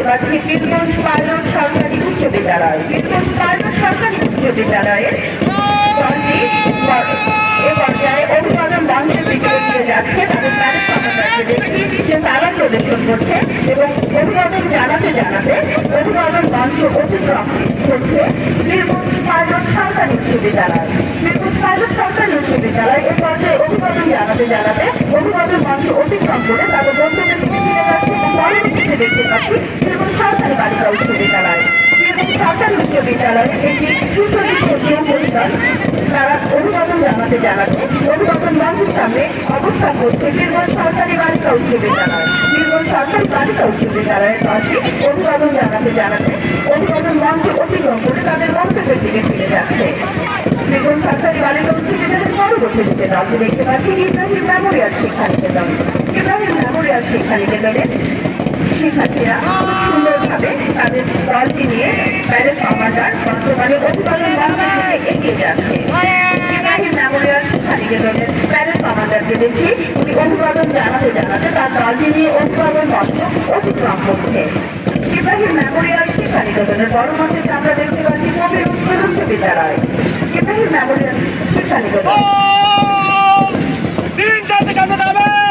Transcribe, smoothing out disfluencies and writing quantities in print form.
পাচ্ছি বীরগঞ্জ পাইলট সরকারি উচ্চ বিদ্যালয়। বীরগঞ্জ পাইলট সরকারি উচ্চ বিদ্যালয়ের দলটি এ পর্যায়ে অভিবাদন মঞ্চের দিকে এগিয়ে যাচ্ছে। তাদের প্যারেড কমান্ডারকে দেখছি সে তারা প্রদর্শন করছে এবং অভিবাদন জানাতে জানাতে অভিবাদন মঞ্চ অতিক্রম করছে বীরগঞ্জ পাইলট সরকারি উচ্চ বিদ্যালয়। বীরগঞ্জ পাইলট সরকারি উচ্চ বিদ্যালয় এ পর্যায়ে অভিবাদন জানাতে জানাতে অভিবাদন মঞ্চ অতিক্রম করে তাদের গন্তব্যের দিকে ফিরে যাচ্ছে এবং পরবর্তীতে দেখতে পাচ্ছি বীরগঞ্জ সরকারি বালিকা উচ্চ বিদ্যালয়। বীরগঞ্জ সরকারি উচ্চ বিদ্যালয়ে একটি সুসজ্জিত পরিবার তারা অভিবাদন জানাতে জানাতে অভিবাদন মঞ্চের সামনে অবস্থান করছে বীরগঞ্জ সরকারি বালিকা উচ্চ বিদ্যালয়। বীরগঞ্জ সরকারি বালিকা উচ্চ বিদ্যালয়ের দলটি অভিবাদন জানাতে জানাতে অভিবাদন মঞ্চ অতিক্রম করে তাদের গন্তব্যের দিকে ফিরে যাচ্ছে। বীরগঞ্জ সরকারি বালিকা উচ্চ বিদ্যালয়ের পরবর্তীতে দলটি দেখতে পাচ্ছি ইব্রাহিম মেমোরিয়াল শিক্ষা নিকেতন। ইব্রাহিম মেমোরিয়াল শিক্ষা নিকেতনের শিক্ষার্থীরা সুন্দরভাবে তাদের দলটি নিয়ে প্যারেড কমান্ডার বর্তমানে অভিবাদন মঞ্চের দিকে এগিয়ে যাচ্ছে। ইব্রাহিম মেমোরিয়াল শিক্ষা নিকেতনের প্যারেড কমান্ডারকে দেখছি উনি অভিবাদন জানাতে জানাতে তার দলটি নিয়ে অভিবাদন মঞ্চ অতিক্রম করছে। ইব্রাহিম মেমোরিয়াল শিক্ষা নিকেতনের বড় মঞ্চে আমরা দেখতে পাচ্ছি কবির উচ্চ বিদ্যালয়। ইব্রাহিম মেমোরিয়াল শিক্ষা নিকেতন দিন সামনে যাবে।